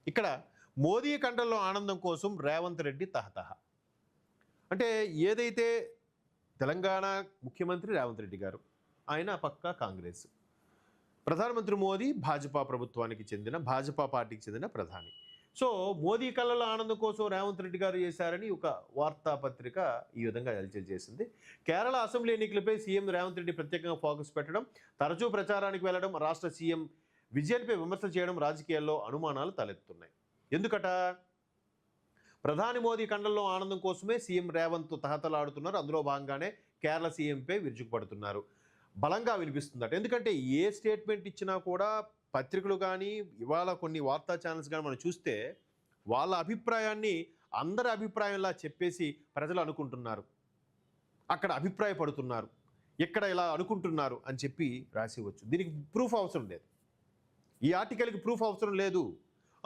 ఇక్కడ మోదీ కండల్లో ఆనందం కోసం రేవంత్ రెడ్డి తహతహ. అంటే ఏదైతే తెలంగాణ ముఖ్యమంత్రి రేవంత్ రెడ్డి గారు, ఆయన పక్కా కాంగ్రెస్, ప్రధానమంత్రి మోదీ భాజపా ప్రభుత్వానికి చెందిన, భాజపా పార్టీకి చెందిన ప్రధాని. సో మోదీ కళ్ళలో ఆనందం కోసం రేవంత్ రెడ్డి గారు చేశారని ఒక వార్తాపత్రిక ఈ విధంగా హల్చల్ చేసింది. కేరళ అసెంబ్లీ ఎన్నికలపై సీఎం రేవంత్ రెడ్డి ప్రత్యేకంగా ఫోకస్ పెట్టడం, తరచూ ప్రచారానికి వెళ్లడం, రాష్ట్ర సీఎం విజయన్పై విమర్శలు చేయడం రాజకీయాల్లో అనుమానాలు తలెత్తున్నాయి. ఎందుకట? ప్రధాని మోదీ కండల్లో ఆనందం కోసమే సీఎం రేవంత్ తహతలాడుతున్నారు. అందులో భాగంగానే కేరళ సీఎంపై విరుచుకుపడుతున్నారు. బలంగా వినిపిస్తుందట. ఎందుకంటే ఏ స్టేట్మెంట్ ఇచ్చినా కూడా పత్రికలు కానీ, ఇవాళ కొన్ని వార్తా ఛానల్స్ కానీ మనం చూస్తే వాళ్ళ అభిప్రాయాన్ని అందరి అభిప్రాయంలా చెప్పేసి ప్రజలు అనుకుంటున్నారు, అక్కడ అభిప్రాయపడుతున్నారు, ఇక్కడ ఇలా అనుకుంటున్నారు అని చెప్పి రాసివచ్చు. దీనికి ప్రూఫ్ అవసరం లేదు. ఈ ఆర్టికల్కి ప్రూఫ్ అవసరం లేదు.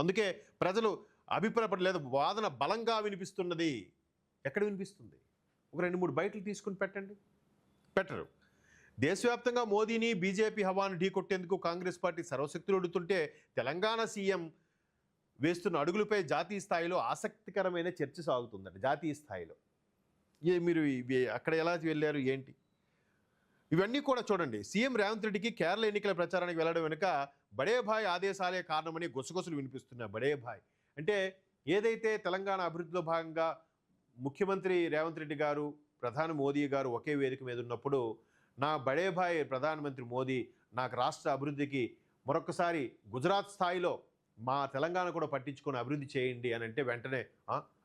అందుకే ప్రజలు అభిప్రాయపడలేదు. వాదన బలంగా వినిపిస్తున్నది. ఎక్కడ వినిపిస్తుంది? ఒక 2-3 బయటలు తీసుకుని పెట్టండి. పెట్టరు. దేశవ్యాప్తంగా మోదీని, బీజేపీ హవాను ఢీకొట్టేందుకు కాంగ్రెస్ పార్టీ సర్వశక్తులు ఒడుతుంటే తెలంగాణ సీఎం వేస్తున్న అడుగులపై జాతీయ స్థాయిలో ఆసక్తికరమైన చర్చ సాగుతుందట. జాతీయ స్థాయిలో మీరు అక్కడ ఎలా వెళ్ళారు ఏంటి, ఇవన్నీ కూడా చూడండి. సీఎం రేవంత్ రెడ్డికి కేరళ ఎన్నికల ప్రచారానికి వెళ్ళడం వెనుక బడే భాయ్ ఆదేశాలే కారణమని గుసగుసలు వినిపిస్తున్నాయి. బడే భాయ్ అంటే ఏదైతే తెలంగాణ అభివృద్ధిలో భాగంగా ముఖ్యమంత్రి రేవంత్ రెడ్డి గారు, ప్రధాని మోదీ గారు ఒకే వేదిక మీద ఉన్నప్పుడు నా బడే భాయ్ ప్రధానమంత్రి మోదీ నాకు రాష్ట్ర అభివృద్ధికి మరొకసారి గుజరాత్ స్థాయిలో మా తెలంగాణ కూడా పట్టించుకొని అభివృద్ధి చేయండి అని అంటే వెంటనే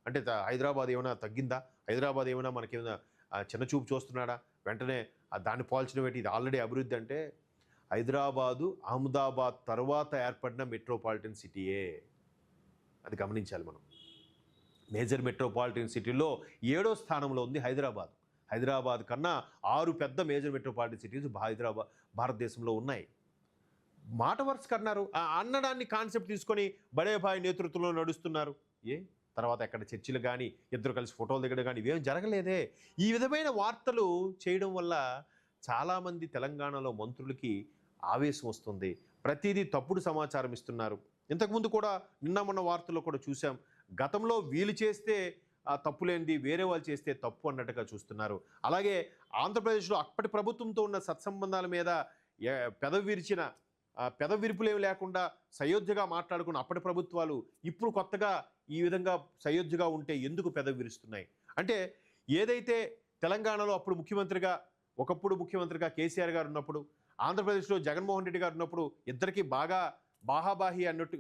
అంటే హైదరాబాద్ ఏమైనా తగ్గిందా, హైదరాబాద్ ఏమైనా మనకేమైనా చిన్న చూపు చూస్తున్నాడా, వెంటనే దాన్ని పోల్చడం ఏంటి, ఇది ఆల్రెడీ అభివృద్ధి అంటే హైదరాబాదు అహ్మదాబాద్ తర్వాత ఏర్పడిన మెట్రోపాలిటన్ సిటీయే. అది గమనించాలి మనం. మేజర్ మెట్రోపాలిటన్ సిటీలో 7వ స్థానంలో ఉంది హైదరాబాద్. హైదరాబాద్ కన్నా 6 పెద్ద మేజర్ మెట్రోపాలిటన్ సిటీస్ భారతదేశంలో ఉన్నాయి. మాట వరుస కన్నారు అన్నడాన్ని కాన్సెప్ట్ తీసుకొని బడేభాయ్ నేతృత్వంలో నడుస్తున్నారు. తర్వాత ఎక్కడ చర్చలు కానీ, ఇద్దరు కలిసి ఫోటోలు దిగడం కానీ ఇవేం జరగలేదే. ఈ విధమైన వార్తలు చేయడం వల్ల చాలామంది తెలంగాణలో మంత్రులకి ఆవేశం వస్తుంది. ప్రతిదీ తప్పుడు సమాచారం ఇస్తున్నారు. ఇంతకుముందు కూడా నిన్న మొన్న వార్తల్లో కూడా చూసాం. గతంలో వీళ్ళు చేస్తే తప్పులేంది, వేరే వాళ్ళు చేస్తే తప్పు అన్నట్టుగా చూస్తున్నారు. అలాగే ఆంధ్రప్రదేశ్లో అప్పటి ప్రభుత్వంతో ఉన్న సత్సంబంధాల మీద పెదవిరుపులేమి లేకుండా సయోధ్యగా మాట్లాడుకున్న అప్పటి ప్రభుత్వాలు ఇప్పుడు కొత్తగా ఈ విధంగా సయోధ్యగా ఉంటే ఎందుకు పెదవి విరుస్తున్నాయి అంటే, ఏదైతే తెలంగాణలో ఒకప్పుడు ముఖ్యమంత్రిగా కేసీఆర్ గారు ఉన్నప్పుడు, ఆంధ్రప్రదేశ్లో జగన్మోహన్ రెడ్డి గారు ఉన్నప్పుడు ఇద్దరికి బాగా బాహాబాహి అన్నట్టు,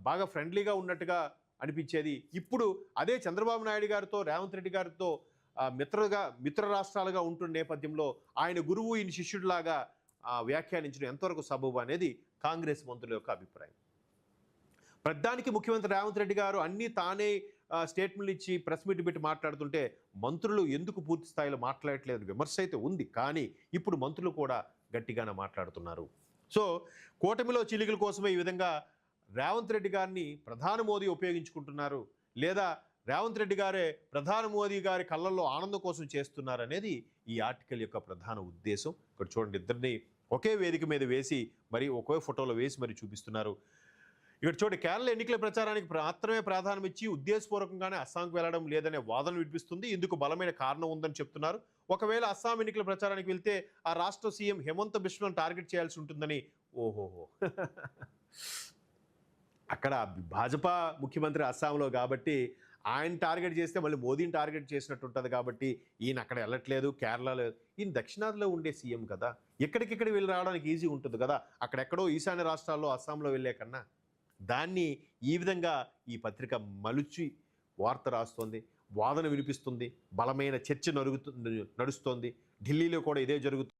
బాగా ఫ్రెండ్లీగా ఉన్నట్టుగా అనిపించేది. ఇప్పుడు అదే చంద్రబాబు నాయుడు గారితో, రేవంత్ రెడ్డి గారితో మిత్ర రాష్ట్రాలుగా ఉంటున్న నేపథ్యంలో ఆయన గురువు ఈయన శిష్యుడిలాగా వ్యాఖ్యానించడం ఎంతవరకు సబబు అనేది కాంగ్రెస్ మంత్రుల యొక్క అభిప్రాయం. ప్రధానికి ముఖ్యమంత్రి రేవంత్ రెడ్డి గారు అన్నీ తానే స్టేట్మెంట్లు ఇచ్చి ప్రెస్ మీట్ పెట్టి మాట్లాడుతుంటే మంత్రులు ఎందుకు పూర్తి స్థాయిలో మాట్లాడట్లేదు విమర్శ అయితే ఉంది. కానీ ఇప్పుడు మంత్రులు కూడా గట్టిగానే మాట్లాడుతున్నారు. సో కూటమిలో చిలికల కోసమే ఈ విధంగా రేవంత్ రెడ్డి గారిని ప్రధాని మోదీ ఉపయోగించుకుంటున్నారు, లేదా రేవంత్ రెడ్డి గారే ప్రధాని మోదీ గారి కళ్ళల్లో ఆనందం కోసం చేస్తున్నారు అనేది ఈ ఆర్టికల్ యొక్క ప్రధాన ఉద్దేశం. ఇక్కడ చూడండి, ఇద్దరిని ఒకే వేదిక మీద వేసి మరి ఒకే ఫోటోలో వేసి మరి చూపిస్తున్నారు. ఇక్కడ చూడండి, కేరళ ఎన్నికల ప్రచారానికి మాత్రమే ప్రాధాన్యం ఇచ్చి ఉద్దేశపూర్వకంగానే అస్సాంకు వెళ్లడం లేదనే వాదన వినిపిస్తుంది. ఇందుకు బలమైన కారణం ఉందని చెప్తున్నారు. ఒకవేళ అస్సాం ఎన్నికల ప్రచారానికి వెళ్తే ఆ రాష్ట్ర సీఎం హేమంత్ బిశ్వను టార్గెట్ చేయాల్సి ఉంటుందని. ఓహోహో అక్కడ భాజపా ముఖ్యమంత్రి అస్సాంలో కాబట్టి ఆయన టార్గెట్ చేస్తే మళ్ళీ మోదీని టార్గెట్ చేసినట్టు ఉంటుంది కాబట్టి ఈయన అక్కడ వెళ్ళట్లేదు. కేరళలో ఈయన దక్షిణాదిలో ఉండే సీఎం కదా, ఎక్కడికెక్కడ వెళ్ళి రావడానికి ఈజీ ఉంటుంది కదా. అక్కడెక్కడో ఈశాన్య రాష్ట్రాల్లో అస్సాంలో వెళ్ళే కన్నా దాన్ని ఈ విధంగా ఈ పత్రిక మలుచి వార్త రాస్తోంది, వాదన వినిపిస్తుంది, బలమైన చర్చ నడుస్తోంది. ఢిల్లీలో కూడా ఇదే జరుగుతుంది.